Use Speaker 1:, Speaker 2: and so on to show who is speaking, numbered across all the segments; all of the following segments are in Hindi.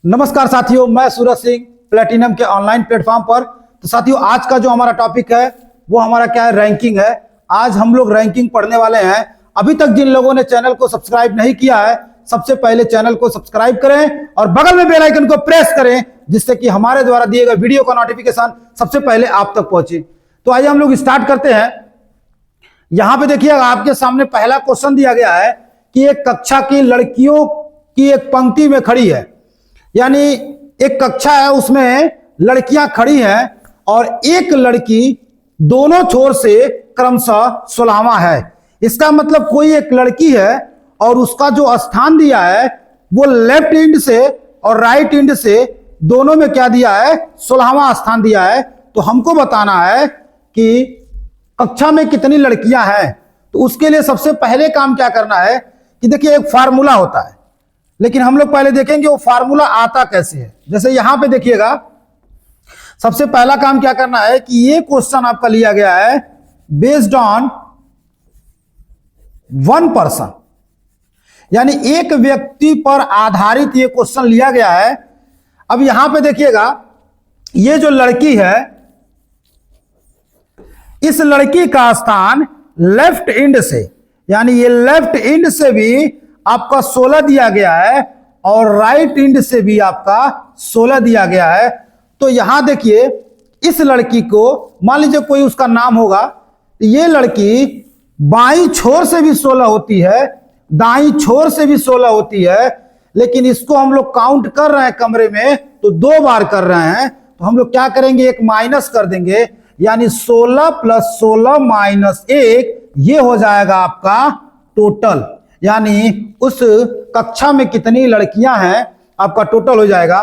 Speaker 1: नमस्कार साथियों, मैं सूरज सिंह प्लेटिनम के ऑनलाइन प्लेटफॉर्म पर। तो साथियों, आज का जो हमारा टॉपिक है वो हमारा क्या है, रैंकिंग है। आज हम लोग रैंकिंग पढ़ने वाले हैं। अभी तक जिन लोगों ने चैनल को सब्सक्राइब नहीं किया है, सबसे पहले चैनल को सब्सक्राइब करें और बगल में बेल आइकन को प्रेस करें, जिससे कि हमारे द्वारा दिए गए वीडियो का नोटिफिकेशन सबसे पहले आप तक पहुंचे। तो आइए हम लोग स्टार्ट करते हैं। यहां पे देखिएगा, आपके सामने पहला क्वेश्चन दिया गया है कि एक कक्षा की लड़कियों की एक पंक्ति में खड़ी है, यानी एक कक्षा है, उसमें लड़कियां खड़ी हैं और एक लड़की दोनों छोर से क्रमशः 16वां है। इसका मतलब कोई एक लड़की है और उसका जो स्थान दिया है वो लेफ्ट एंड से और राइट एंड से दोनों में क्या दिया है, 16वां स्थान दिया है। तो हमको बताना है कि कक्षा में कितनी लड़कियां हैं। तो उसके लिए सबसे पहले काम क्या करना है कि देखिए, एक फार्मूला होता है, लेकिन हम लोग पहले देखेंगे वो फार्मूला आता कैसे है। जैसे यहां पे देखिएगा, सबसे पहला काम क्या करना है कि ये क्वेश्चन आपका लिया गया है बेस्ड ऑन वन पर्सन, यानी एक व्यक्ति पर आधारित ये क्वेश्चन लिया गया है। अब यहां पे देखिएगा, ये जो लड़की है, इस लड़की का स्थान लेफ्ट एंड से, यानी ये लेफ्ट एंड से भी आपका 16 दिया गया है और राइट एंड से भी आपका 16 दिया गया है। तो यहां देखिए, इस लड़की को मान लीजिए कोई उसका नाम होगा, ये लड़की बाईं छोर से भी 16 होती है, दाईं छोर से भी 16 होती है, लेकिन इसको हम लोग काउंट कर रहे हैं कमरे में तो 2 बार कर रहे हैं। तो हम लोग क्या करेंगे, एक माइनस कर देंगे, यानी 16 + 16 - 1, ये हो जाएगा आपका टोटल, यानी उस कक्षा में कितनी लड़कियां हैं आपका टोटल हो जाएगा।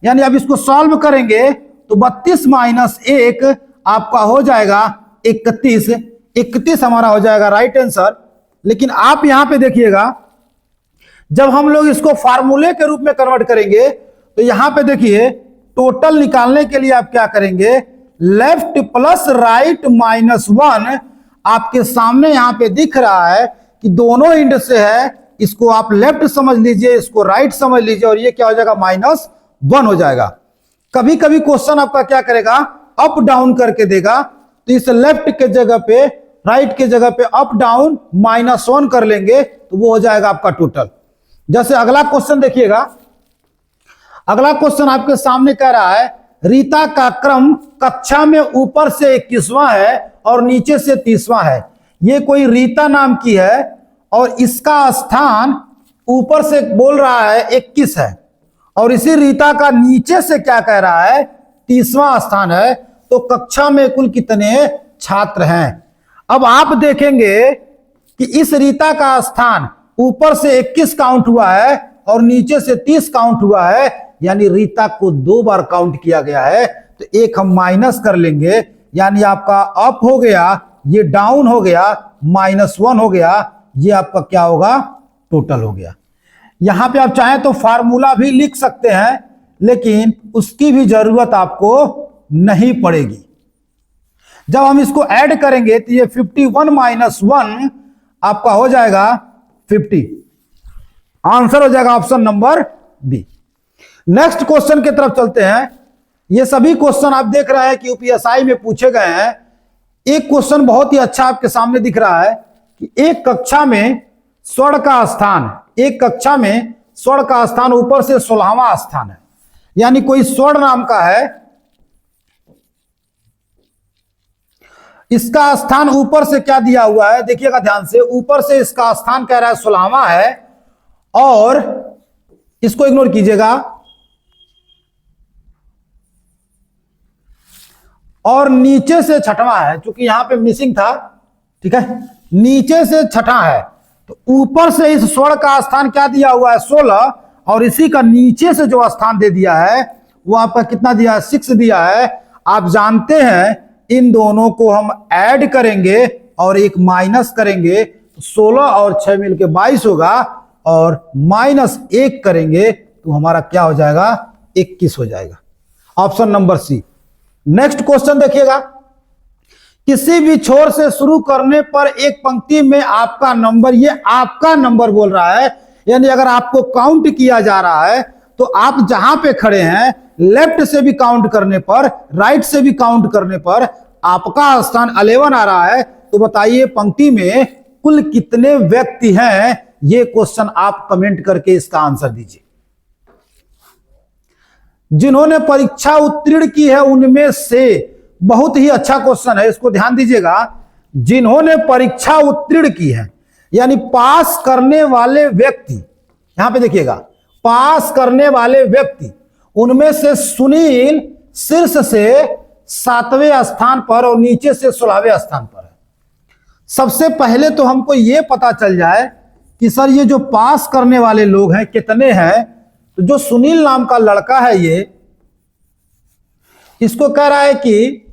Speaker 1: यानी अब इसको सॉल्व करेंगे तो 32 - 1 आपका हो जाएगा 31। 31 हमारा हो जाएगा राइट आंसर। लेकिन आप यहां पे देखिएगा, जब हम लोग इसको फार्मूले के रूप में कन्वर्ट करेंगे तो यहां पे देखिए, टोटल निकालने के लिए आप क्या करेंगे, लेफ्ट प्लस राइट -1 आपके सामने यहां पे दिख रहा है कि दोनों एंड से है, इसको आप लेफ्ट समझ लीजिए, इसको राइट समझ लीजिए, और ये क्या हो जाएगा, -1 हो जाएगा। कभी कभी क्वेश्चन आपका क्या करेगा, अप डाउन करके देगा, तो इस लेफ्ट के जगह पे, राइट के जगह पे अप डाउन -1 कर लेंगे तो वो हो जाएगा आपका टोटल। जैसे अगला क्वेश्चन देखिएगा, अगला क्वेश्चन आपके सामने कह रहा है रीता का क्रम कक्षा में ऊपर से 21वां है और नीचे से 30वां है। ये कोई रीता नाम की है और इसका स्थान ऊपर से बोल रहा है 21 है, और इसी रीता का नीचे से क्या कह रहा है, 30वां स्थान है। तो कक्षा में कुल कितने छात्र हैं। अब आप देखेंगे कि इस रीता का स्थान ऊपर से 21 काउंट हुआ है और नीचे से 30 काउंट हुआ है, यानी रीता को 2 बार काउंट किया गया है। तो एक हम माइनस कर लेंगे, यानी आपका अप हो गया, ये डाउन हो गया, -1 हो गया, ये आपका क्या होगा, टोटल हो गया। यहां पे आप चाहें तो फार्मूला भी लिख सकते हैं, लेकिन उसकी भी जरूरत आपको नहीं पड़ेगी। जब हम इसको ऐड करेंगे तो ये 51 - 1 आपका हो जाएगा 50। आंसर हो जाएगा option number B. Next question की तरफ चलते हैं। ये सभी क्वेश्चन आप देख रहे हैं कि यूपीएसआई में पूछे गए हैं। एक क्वेश्चन बहुत ही अच्छा आपके सामने दिख रहा है कि एक कक्षा में स्वर्ण का स्थान, एक कक्षा में स्वर्ण का स्थान ऊपर से 16वां स्थान है, यानी कोई स्वर्ण नाम का है, इसका स्थान ऊपर से क्या दिया हुआ है, देखिएगा ध्यान से, ऊपर से इसका स्थान कह रहा है 16वां है, और इसको इग्नोर कीजिएगा, और नीचे से 6वां है, क्योंकि यहां पे मिसिंग था, ठीक है, नीचे से 6वां है। तो ऊपर से इस स्वर्ण का स्थान क्या दिया हुआ है, 16, और इसी का नीचे से जो स्थान दे दिया है वो आपका कितना दिया है, 6 दिया है। आप जानते हैं इन दोनों को हम ऐड करेंगे और एक माइनस करेंगे तो 16 और 6 मिलके 22 होगा, और -1 करेंगे तो हमारा क्या हो जाएगा, 21 हो जाएगा। Option number C. Next question देखिएगा, किसी भी छोर से शुरू करने पर एक पंक्ति में आपका नंबर, ये आपका नंबर बोल रहा है, यानी अगर आपको काउंट किया जा रहा है तो आप जहां पे खड़े हैं लेफ्ट से भी काउंट करने पर, राइट से भी काउंट करने पर आपका स्थान 11 आ रहा है। तो बताइए पंक्ति में कुल कितने व्यक्ति हैं? ये क्वेश्चन आप कमेंट करके इसका आंसर दीजिए। जिन्होंने परीक्षा उत्तीर्ण की है उनमें से, बहुत ही अच्छा क्वेश्चन है, इसको ध्यान दीजिएगा। जिन्होंने परीक्षा उत्तीर्ण की है यानी पास करने वाले व्यक्ति, यहां पे देखिएगा, पास करने वाले व्यक्ति, उनमें से सुनील शीर्ष से 7वें स्थान पर और नीचे से 16वें स्थान पर है। सबसे पहले तो हमको यह पता चल जाए कि सर ये जो पास करने वाले लोग हैं कितने हैं। तो जो सुनील नाम का लड़का है ये, इसको कह रहा है कि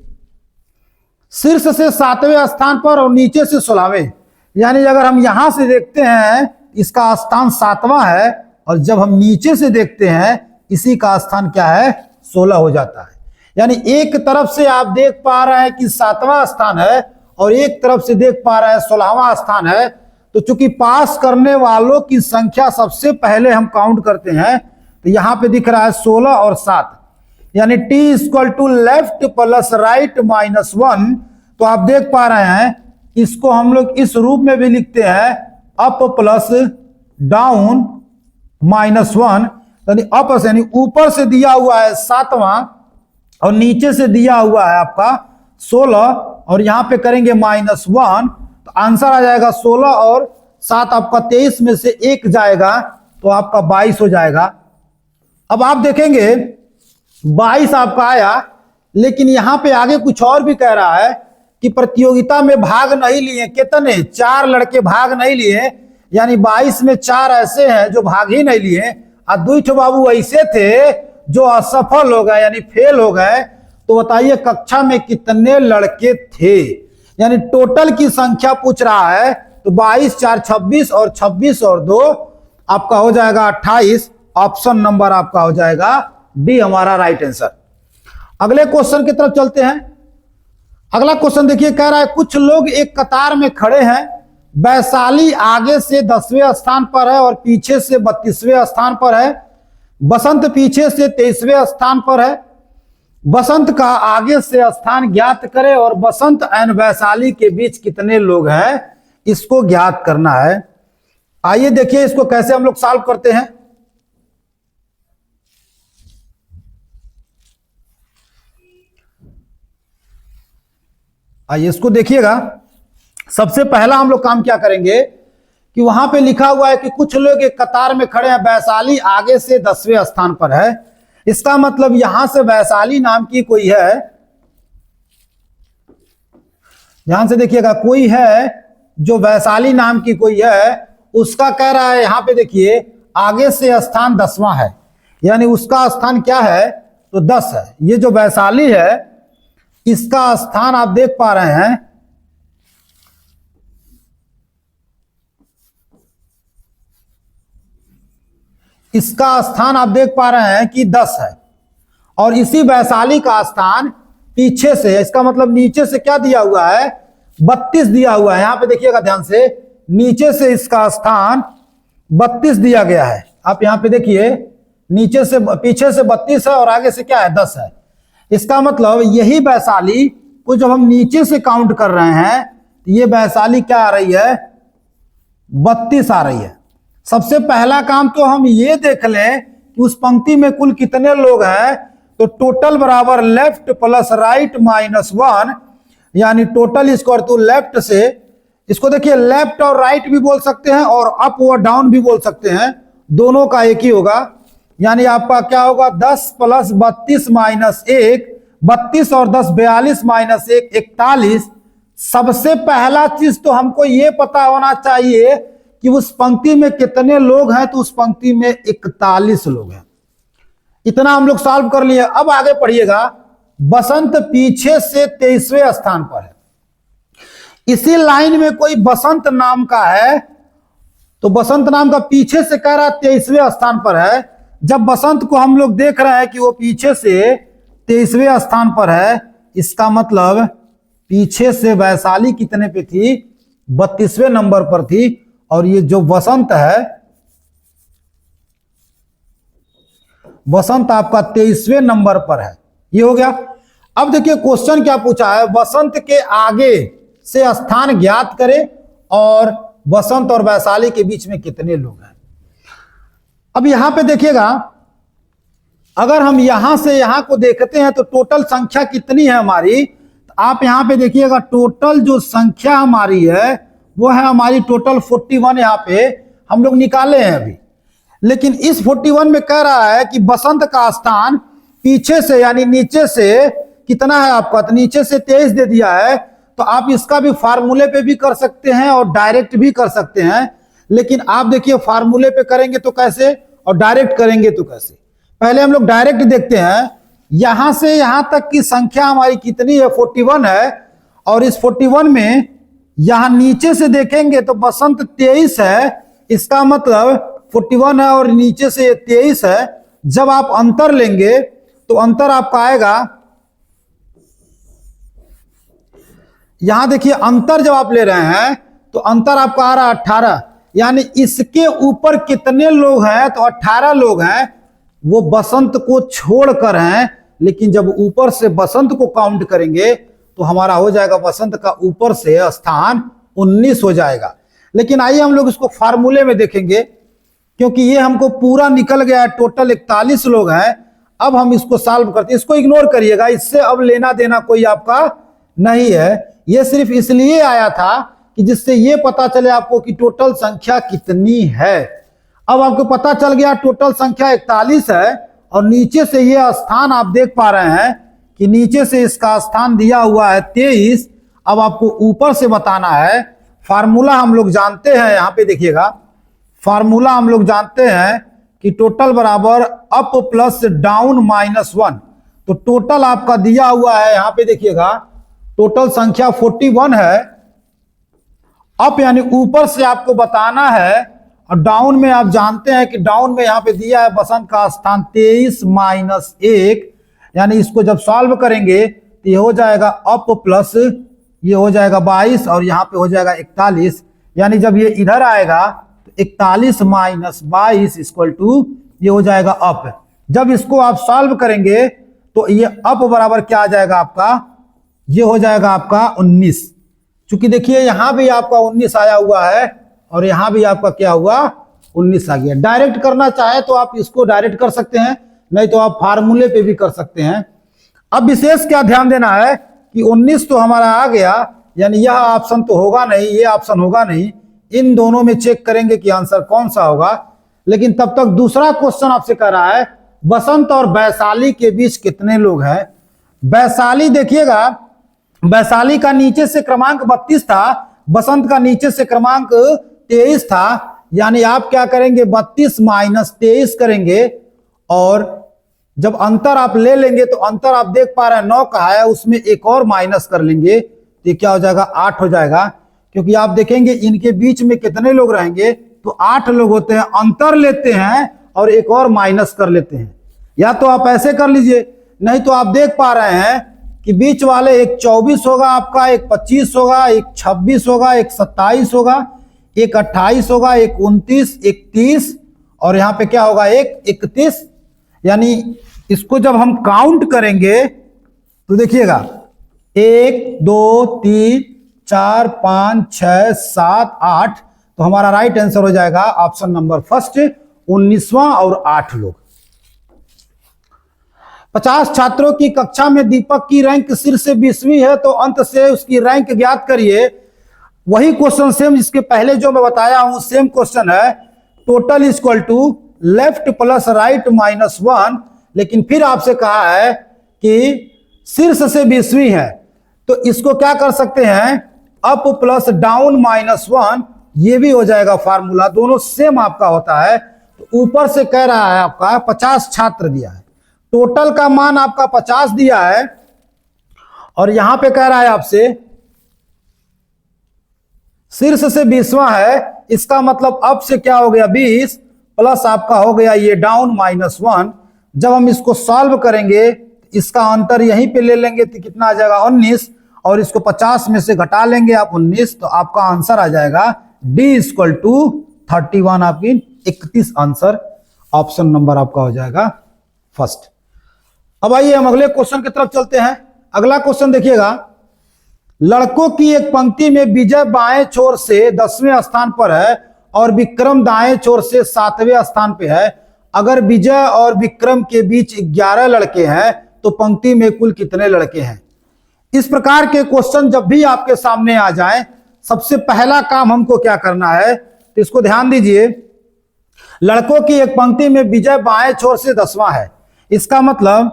Speaker 1: शीर्ष से 7वें स्थान पर और नीचे से 16वें, यानी अगर हम यहां से देखते हैं इसका स्थान 7वां है और जब हम नीचे से देखते हैं इसी का स्थान क्या है, 16 हो जाता है। यानी एक तरफ से आप देख पा रहे हैं कि 7वां स्थान है और एक तरफ से देख पा रहे हैं 16वां स्थान है। तो चूंकि पास करने वालों की संख्या सबसे पहले हम काउंट करते हैं, तो यहां पे दिख रहा है 16 और 7, यानी t equal to left plus right minus 1। तो आप देख पा रहे हैं इसको हम लोग इस रूप में भी लिखते हैं, अप प्लस डाउन माइनस 1, यानी अप से यानी ऊपर से दिया हुआ है 7वां और नीचे से दिया हुआ है आपका 16 और यहां पे करेंगे माइनस 1, तो आंसर आ जाएगा 16 और 7 आपका 23 में से 1 जाएगा तो आपका 22 हो जाएगा। अब आप देखेंगे 22 आपका आया, लेकिन यहां पे आगे कुछ और भी कह रहा है कि प्रतियोगिता में भाग नहीं लिए कितने, 4 लड़के भाग नहीं लिए, यानी 22 में 4 ऐसे हैं जो भाग ही नहीं लिए और 2 बाबू ऐसे थे जो असफल हो गए यानी फेल हो गए। तो बताइए कक्षा में कितने लड़के थे, यानी टोटल की संख्या पूछ रहा है। तो 22 4 26 और 26 और 2 आपका हो जाएगा 28। ऑप्शन नंबर आपका हो जाएगा डी हमारा राइट आंसर। अगले क्वेश्चन की तरफ चलते हैं। अगला क्वेश्चन देखिए, कह रहा है कुछ लोग एक कतार में खड़े हैं, वैशाली आगे से 10वें स्थान पर है और पीछे से 32वें स्थान पर है, बसंत पीछे से 23वें स्थान पर है। बसंत का आगे से स्थान ज्ञात करें और बसंत एंड वैशाली के बीच कितने लोग हैं, इसको ज्ञात करना है। आइए देखिए इसको कैसे हम लोग सॉल्व करते हैं। आइए इसको देखिएगा। सबसे पहला हम लोग काम क्या करेंगे कि वहां पे लिखा हुआ है कि कुछ लोग एक कतार में खड़े हैं, वैशाली आगे से 10वें स्थान पर है। इसका मतलब यहां से वैशाली नाम की कोई है, ध्यान से देखिएगा, कोई है जो वैशाली नाम की कोई है, उसका कह रहा है यहां पे देखिए आगे से स्थान 10वां है, यानी उसका स्थान क्या है तो 10 है। ये जो वैशाली है इसका स्थान आप देख पा रहे हैं इसका स्थान आप देख पा रहे हैं कि 10 है और इसी वैशाली का स्थान पीछे से, इसका मतलब नीचे से क्या दिया हुआ है 32 दिया हुआ है। यहां पे देखिएगा ध्यान से, नीचे से इसका स्थान 32 दिया गया है। आप यहां पे देखिए नीचे से, पीछे से 32 है और आगे से क्या है 10 है। इसका मतलब यही वैशाली को जब हम नीचे से काउंट कर रहे हैं ये वैशाली क्या आ रही है 32 आ रही है। सबसे पहला काम तो हम ये देख लें कि उस पंक्ति में कुल कितने लोग हैं। तो टोटल बराबर लेफ्ट प्लस राइट माइनस 1, यानी टोटल इसको टू लेफ्ट से, इसको देखिए लेफ्ट और राइट भी बोल सकते हैं और अप और डाउन भी बोल सकते हैं, दोनों का एक ही होगा। यानी आपका क्या होगा 10 प्लस 32 माइनस 1, 32 और 10 42 माइनस 1 41। सबसे पहला चीज तो हमको ये पता होना चाहिए कि उस पंक्ति में कितने लोग हैं। तो उस पंक्ति में 41 लोग हैं। इतना हम लोग सॉल्व कर लिए। अब आगे पढ़िएगा, बसंत पीछे से 23वें स्थान पर है। इसी लाइन में कोई बसंत नाम का है, तो बसंत नाम का पीछे से कह रहा 23वें स्थान पर है। जब बसंत को हम लोग देख रहे हैं कि वो पीछे से 23वें स्थान पर है, इसका मतलब पीछे से वैशाली कितने पे थी 32वें नंबर पर थी और ये जो बसंत है बसंत आपका 23वें नंबर पर है। ये हो गया। अब देखिए क्वेश्चन क्या पूछा है, बसंत के आगे से स्थान ज्ञात करें और बसंत और वैशाली के बीच में कितने लोग हैं। अब यहां पे देखिएगा, अगर हम यहां से यहां को देखते हैं तो टोटल संख्या कितनी है हमारी, तो आप यहां पे देखिएगा टोटल जो संख्या हमारी है वो है हमारी टोटल 41 यहां पे हम लोग निकाले हैं अभी। लेकिन इस 41 में कह रहा है कि बसंत का स्थान पीछे से यानी नीचे से कितना है आपका, तो नीचे से 23 दे दिया है। तो आप इसका भी फार्मूले पे भी कर सकते हैं और डायरेक्ट भी कर सकते हैं। लेकिन आप देखिए फार्मूले पे करेंगे तो कैसे और डायरेक्ट करेंगे तो कैसे। पहले हम लोग डायरेक्ट देखते हैं, यहां से यहां तक की संख्या हमारी कितनी है, 41 है। और इस 41 में यहां नीचे से देखेंगे तो बसंत 23 है, इसका मतलब 41 है और नीचे से 23 है। जब आप अंतर लेंगे तो अंतर आपका आएगा, यहां देखिए अंतर जब आप ले रहे हैं तो अंतर आपका आ रहा है 18, यानी इसके ऊपर कितने लोग हैं, तो 18 लोग हैं। वो बसंत को छोड़कर हैं, लेकिन जब ऊपर से बसंत को काउंट करेंगे तो हमारा हो जाएगा बसंत का ऊपर से स्थान 19 हो जाएगा। लेकिन आइए हम लोग इसको फार्मूले में देखेंगे, क्योंकि ये हमको पूरा निकल गया है, टोटल 41 लोग हैं। अब हम इसको सॉल्व करते हैं, इसको इग्नोर करिएगा, इससे अब लेना देना कोई आपका नहीं है। ये सिर्फ इसलिए आया था कि जिससे ये पता चले आपको कि टोटल संख्या कितनी है। अब आपको पता चल गया टोटल संख्या 41 है और नीचे से ये स्थान आप देख पा रहे हैं कि नीचे से इसका स्थान दिया हुआ है 23। अब आपको ऊपर से बताना है। फार्मूला हम लोग जानते हैं, यहां पे देखिएगा फार्मूला हम लोग जानते हैं कि टोटल बराबर अप प्लस डाउन -1। तो टोटल आपका दिया हुआ है, यहां पे देखिएगा टोटल संख्या 41 है। अप यानी ऊपर से आपको बताना है और डाउन में आप जानते हैं कि डाउन में यहां पे दिया है बसंत का स्थान 23 -1, यानी इसको जब सॉल्व करेंगे तो ये हो जाएगा अप प्लस ये हो जाएगा 22 और यहाँ पे हो जाएगा 41। यानी जब ये इधर आएगा तो 41 - 22 इक्वल टू ये हो जाएगा अप। जब इसको आप सॉल्व करेंगे तो ये अप बराबर क्या आ जाएगा आपका, ये हो जाएगा आपका 19। चूंकि देखिए यहां भी आपका 19 आया हुआ है और यहां भी आपका क्या हुआ 19 आ गया। डायरेक्ट करना चाहे तो आप इसको डायरेक्ट कर सकते हैं, नहीं तो आप फार्मूले पे भी कर सकते हैं। अब विशेष क्या ध्यान देना है कि 19 तो हमारा आ गया, यानी यह ऑप्शन तो होगा नहीं, ये ऑप्शन होगा नहीं। इन दोनों में चेक करेंगे कि आंसर कौन सा होगा। लेकिन तब तक दूसरा क्वेश्चन आपसे कर रहा है, बसंत और वैशाली के बीच कितने लोग हैं। वैशाली देखिएगा, वैशाली का नीचे से क्रमांक 32 था, बसंत का नीचे से क्रमांक 23 था। यानी आप क्या करेंगे 32 - 23 करेंगे और जब अंतर आप ले लेंगे तो अंतर आप देख पा रहे हैं 9 का है, उसमें एक और माइनस कर लेंगे तो ये क्या हो जाएगा 8 हो जाएगा। क्योंकि आप देखेंगे इनके बीच में कितने लोग रहेंगे, तो 8 लोग होते हैं। अंतर लेते हैं और एक और माइनस कर लेते हैं, या तो आप ऐसे कर लीजिए, नहीं तो आप देख पा रहे हैं कि बीच वाले एक 24 होगा आपका, एक 25 होगा, एक 26 होगा, एक 27 होगा, एक 28 होगा, एक 29, एक 30 और यहाँ पे क्या होगा एक 31। यानी इसको जब हम काउंट करेंगे तो देखिएगा 1 2 3 4 5 6 7 8, तो हमारा राइट आंसर हो जाएगा ऑप्शन नंबर फर्स्ट 19वां और 8 लोग। 50 छात्रों की कक्षा में दीपक की रैंक शीर्ष से 20वीं है, तो अंत से उसकी रैंक ज्ञात करिए। वही क्वेश्चन सेम जिसके पहले जो मैं बताया हूं सेम क्वेश्चन है। Total equal to left plus right -1, लेकिन फिर आपसे कहा है कि शीर्ष से 20वीं है, तो इसको क्या कर सकते हैं अप प्लस डाउन -1, ये भी हो जाएगा फार्मूला, दोनों सेम आपका होता है। तो ऊपर से कह रहा है आपका 50 छात्र दिया है, टोटल का मान आपका 50 दिया है और यहां पे कह रहा है आपसे शीर्ष से 20वां है, इसका मतलब अप से क्या हो गया 20 प्लस आपका हो गया ये डाउन -1। जब हम इसको सॉल्व करेंगे इसका अंतर यहीं पे ले लेंगे तो कितना आ जाएगा 19 और इसको 50 में से घटा लेंगे आप 19, तो आपका आंसर आ जाएगा D = 31, आपकी 31 आंसर ऑप्शन नंबर आपका हो जाएगा फर्स्ट। अब आइए हम अगले क्वेश्चन की तरफ चलते हैं। अगला क्वेश्चन देखिएगा, लड़कों की एक पंक्ति में विजय बाएं छोर से 10वें स्थान पर है और विक्रम दाएं छोर से 7वें स्थान पे है। अगर विजय और विक्रम के बीच 11 लड़के हैं तो पंक्ति में कुल कितने लड़के हैं? इस प्रकार के क्वेश्चन जब भी आपके सामने आ जाएं, सबसे पहला काम हमको क्या करना है, तो इसको ध्यान दीजिए। लड़कों की एक पंक्ति में विजय बाएं छोर से 10वां है, इसका मतलब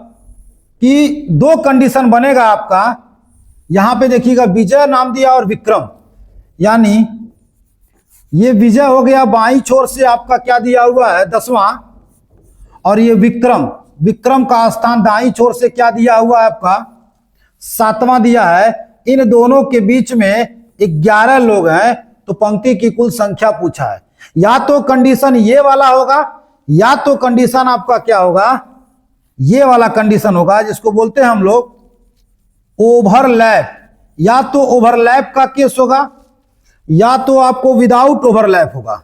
Speaker 1: कि दो कंडीशन बनेगा आपका। यहां पे देखिएगा विजय नाम दिया और विक्रम, यानी ये विजय हो गया बाईं छोर से आपका क्या दिया हुआ है 10वां, और ये विक्रम का स्थान दाईं छोर से क्या दिया हुआ है आपका 7वां दिया है। इन दोनों के बीच में 11 लोग हैं, तो पंक्ति की कुल संख्या पूछा है। या तो कंडीशन ये वाला होगा, या तो कंडीशन आपका क्या होगा, ये वाला कंडीशन होगा, जिसको बोलते हैं हम लोग ओवरलैप। या तो ओवरलैप का केस होगा, या तो आपको विदाउट ओवरलैप होगा।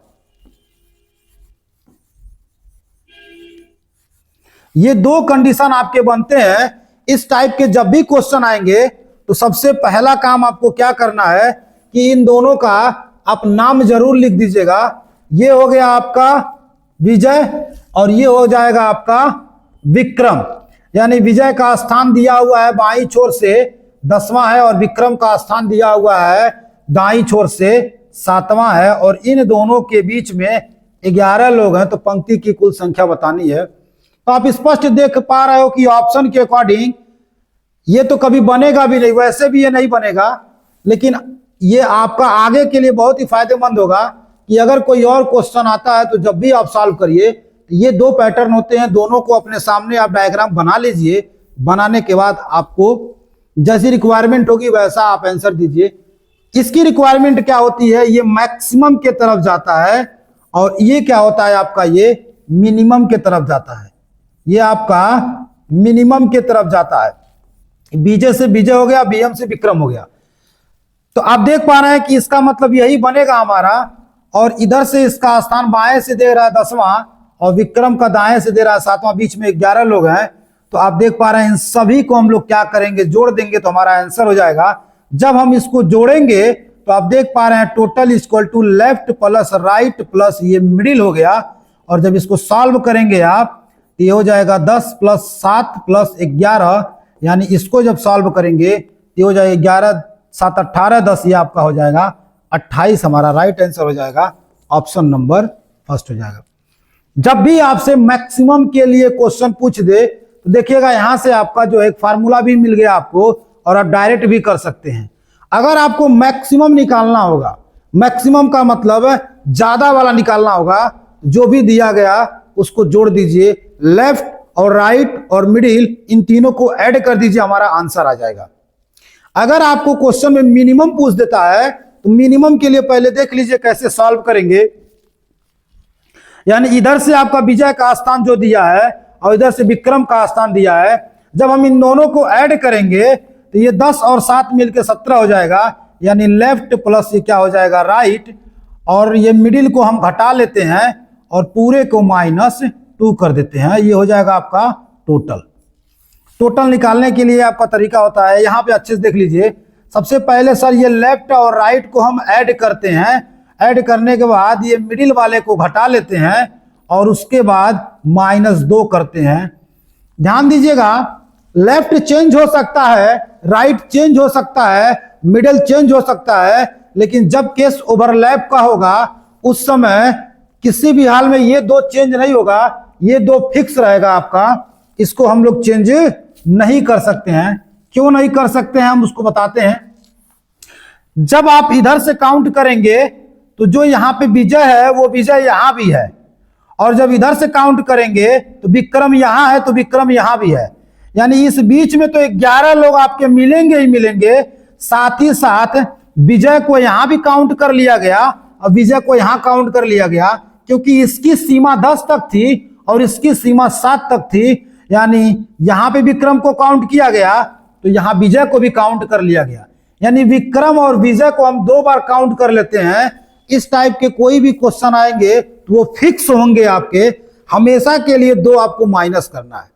Speaker 1: ये दो कंडीशन आपके बनते हैं। इस टाइप के जब भी क्वेश्चन आएंगे तो सबसे पहला काम आपको क्या करना है कि इन दोनों का आप नाम जरूर लिख दीजिएगा। ये हो गया आपका विजय और ये हो जाएगा आपका विक्रम। यानी विजय का स्थान दिया हुआ है बाईं छोर से 10वां है और विक्रम का स्थान दिया हुआ है दाईं छोर से 7वां है, और इन दोनों के बीच में 11 लोग हैं, तो पंक्ति की कुल संख्या बतानी है। तो आप स्पष्ट देख पा रहे हो कि ऑप्शन के अकॉर्डिंग ये तो कभी बनेगा भी नहीं, वैसे भी ये नहीं बनेगा, लेकिन ये आपका आगे के लिए बहुत ही फायदेमंद होगा कि अगर कोई और क्वेश्चन आता है तो जब भी आप सॉल्व करिए तो ये दो पैटर्न होते हैं, दोनों को अपने सामने आप डायग्राम बना लीजिए। बनाने के बाद आपको जैसी रिक्वायरमेंट होगी वैसा आप आंसर दीजिए। इसकी रिक्वायरमेंट क्या होती है, ये मैक्सिमम के तरफ जाता है, और ये क्या होता है आपका, ये मिनिमम के तरफ जाता है। ये आपका मिनिमम के तरफ जाता है। बीजे से विजय हो गया, बीएम से विक्रम हो गया। तो आप देख पा रहे हैं कि इसका मतलब यही बनेगा हमारा, और इधर से इसका स्थान बाएं से दे रहा है 10वां और विक्रम का दाएं से दे रहा है 7वां, बीच में 11 लोग हैं। तो आप देख पा रहे हैं इन सभी को हम लोग क्या करेंगे, जोड़ देंगे तो हमारा आंसर हो जाएगा। जब हम इसको जोड़ेंगे तो आप देख पा रहे हैं total equal to left plus right plus ये मिडिल हो गया। और जब इसको सॉल्व करेंगे आप तो ये हो जाएगा 10 + 7 + 11, यानी इसको जब सॉल्व करेंगे तो हो जाएगा 11 7 18 10, ये आपका हो जाएगा 28। हमारा राइट आंसर हो जाएगा ऑप्शन नंबर फर्स्ट हो जाएगा। जब भी आपसे मैक्सिमम के लिए क्वेश्चन पूछ दे तो देखिएगा यहां से आपका जो एक फार्मूला भी मिल गया आपको, और आप डायरेक्ट भी कर सकते हैं। अगर आपको मैक्सिमम निकालना होगा, मैक्सिमम का मतलब ज्यादा वाला निकालना होगा, जो भी दिया गया उसको जोड़ दीजिए, लेफ्ट और राइट और मिडिल इन तीनों को ऐड कर दीजिए, हमारा आंसर आ जाएगा। अगर आपको क्वेश्चन में मिनिमम पूछ देता है तो मिनिमम के लिए पहले देख लीजिए कैसे सॉल्व करेंगे। यानी इधर से आपका विजय का स्थान जो दिया है और इधर से विक्रम का स्थान दिया है, जब हम इन दोनों को ऐड करेंगे तो ये 10 और 7 मिलकर 17 हो जाएगा। यानी लेफ्ट प्लस ये क्या हो जाएगा राइट, और ये मिडिल को हम घटा लेते हैं और पूरे को -2 कर देते हैं। ये हो जाएगा आपका टोटल। टोटल निकालने के लिए आपका तरीका होता है, यहाँ पे अच्छे से देख लीजिए। सबसे पहले सर ये लेफ्ट और राइट को हम ऐड करते हैं, ऐड करने के बाद ये मिडिल वाले को घटा लेते हैं और उसके बाद -2 करते हैं। ध्यान दीजिएगा, लेफ्ट चेंज हो सकता है, राइट चेंज हो सकता है, मिडिल चेंज हो सकता है, लेकिन जब केस ओवरलैप का होगा उस समय किसी भी हाल में ये दो चेंज नहीं होगा, ये दो फिक्स रहेगा आपका। इसको हम लोग चेंज नहीं कर सकते हैं। क्यों नहीं कर सकते हैं हम उसको बताते हैं। जब आप इधर से काउंट करेंगे तो जो यहां पे विजय है वो विजय यहां भी है, और जब इधर से काउंट करेंगे तो विक्रम यहां है तो विक्रम यहां भी है। यानी इस बीच में तो 11 लोग आपके मिलेंगे ही मिलेंगे। साथ ही साथ विजय को यहां भी काउंट कर लिया गया और विजय को यहां काउंट कर लिया गया, क्योंकि इसकी सीमा 10 तक थी और इसकी सीमा 7 तक थी। यानी यहां पे विक्रम को काउंट किया गया तो यहां विजय को भी काउंट कर लिया गया। यानी विक्रम और विजय को हम 2 बार काउंट कर लेते हैं। इस टाइप के कोई भी क्वेश्चन आएंगे तो वो फिक्स होंगे आपके, हमेशा के लिए 2 आपको माइनस करना है।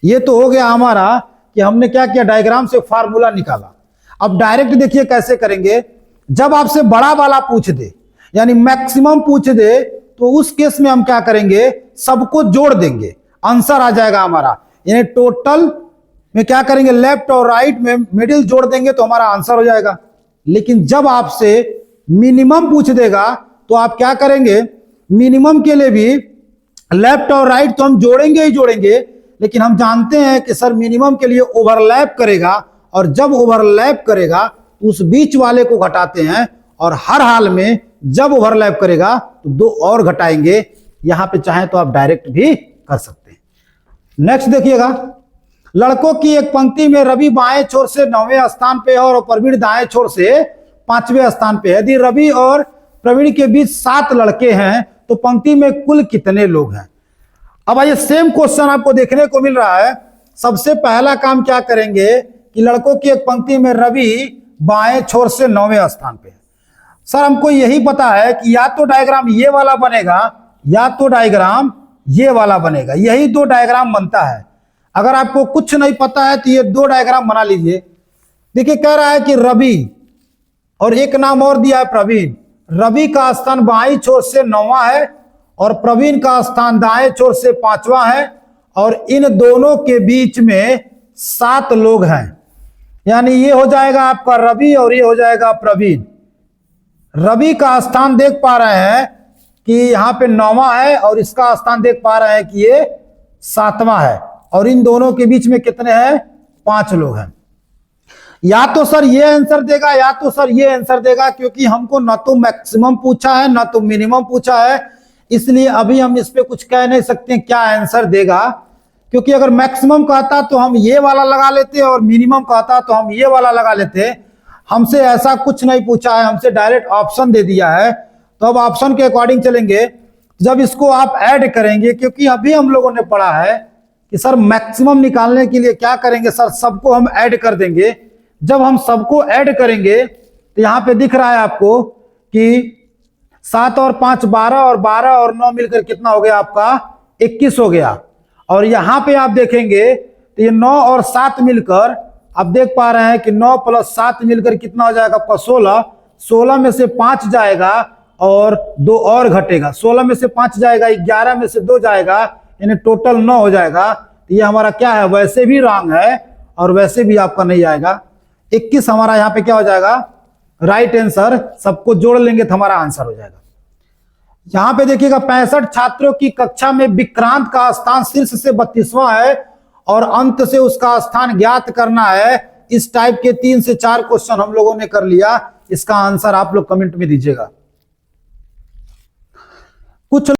Speaker 1: ये तो हो गया हमारा कि हमने क्या किया, डायग्राम से फार्मूला निकाला। अब डायरेक्ट देखिए कैसे करेंगे। जब आपसे बड़ा वाला पूछ दे यानी मैक्सिमम पूछ दे तो उस केस में हम क्या करेंगे, सबको जोड़ देंगे, आंसर आ जाएगा हमारा। यानी टोटल में क्या करेंगे, लेफ्ट और राइट में मिडिल जोड़ देंगे तो हमारा आंसर हो जाएगा। लेकिन जब आपसे मिनिमम पूछ देगा तो आप क्या करेंगे, मिनिमम के लिए भी लेफ्ट और राइट तो हम जोड़ेंगे ही जोड़ेंगे, लेकिन हम जानते हैं कि सर मिनिमम के लिए ओवरलैप करेगा, और जब ओवरलैप करेगा तो उस बीच वाले को घटाते हैं, और हर हाल में जब ओवरलैप करेगा तो 2 और घटाएंगे। यहां पे चाहे तो आप डायरेक्ट भी कर सकते हैं। नेक्स्ट देखिएगा, लड़कों की एक पंक्ति में रवि बाएं छोर से 9वें स्थान पे है और प्रवीण दाएं छोर से 5वें स्थान पे है। यदि रवि और प्रवीण के बीच 7 लड़के हैं तो पंक्ति में कुल कितने लोग हैं। अब आइए सेम क्वेश्चन आपको देखने को मिल रहा है। सबसे पहला काम क्या करेंगे कि लड़कों की एक पंक्ति में रवि बाएं छोर से 9वें स्थान पे है। सर हमको यही पता है कि या तो डायग्राम ये वाला बनेगा या तो डायग्राम ये वाला बनेगा, यही 2 डायग्राम बनता है। अगर आपको कुछ नहीं पता है तो ये 2 डायग्राम बना लीजिए। देखिए कह रहा है कि रवि और एक नाम और दिया है प्रवीण। रवि का स्थान बाईं छोर से 9वां है और प्रवीण का स्थान दाएं छोर से 5वां है, और इन दोनों के बीच में 7 लोग हैं। यानी ये हो जाएगा आपका रवि और ये हो जाएगा प्रवीण। रवि का स्थान देख पा रहे हैं कि यहां पे 9वां है और इसका स्थान देख पा रहे हैं कि ये 7वां है, और इन दोनों के बीच में कितने हैं, 5 लोग हैं। या तो सर ये आंसर देगा या तो सर ये आंसर देगा, क्योंकि हमको ना तो मैक्सिमम पूछा है ना तो मिनिमम पूछा है, इसलिए अभी हम इस पे कुछ कह नहीं सकते क्या आंसर देगा। क्योंकि अगर मैक्सिमम कहता तो हम ये वाला लगा लेते और मिनिमम कहता तो हम ये वाला लगा लेते। हमसे ऐसा कुछ नहीं पूछा है, हमसे डायरेक्ट ऑप्शन दे दिया है। तो अब ऑप्शन के अकॉर्डिंग चलेंगे। जब इसको आप ऐड करेंगे, क्योंकि अभी हम लोगों ने पढ़ा है कि सर मैक्सिमम निकालने के लिए क्या करेंगे, सर सबको हम ऐड कर देंगे। जब हम सबको ऐड करेंगे तो यहां पे दिख रहा है आपको कि 7 और 5 12 और 12 और 9 मिलकर कितना हो गया आपका 21 हो गया। और यहां पे आप देखेंगे तो ये 9 और 7 मिलकर आप देख पा रहे हैं कि 9 + 7 मिलकर कितना हो जाएगा आपका 16। 16 में से 5 जाएगा और 2 और घटेगा। 16 में से 5 जाएगा, 11 में से 2 जाएगा, यानी टोटल 9 हो जाएगा। तो ये हमारा क्या है, वैसे भी रॉन्ग है और वैसे भी आपका नहीं आएगा। 21 हमारा यहाँ पे क्या हो जाएगा, राइट आंसर। सबको जोड़ लेंगे तो हमारा आंसर हो जाएगा। यहां पे देखिएगा 65 छात्रों की कक्षा में विक्रांत का स्थान शीर्ष से 32वां है और अंत से उसका स्थान ज्ञात करना है। इस टाइप के 3 से 4 क्वेश्चन हम लोगों ने कर लिया। इसका आंसर आप लोग कमेंट में दीजिएगा। कुछ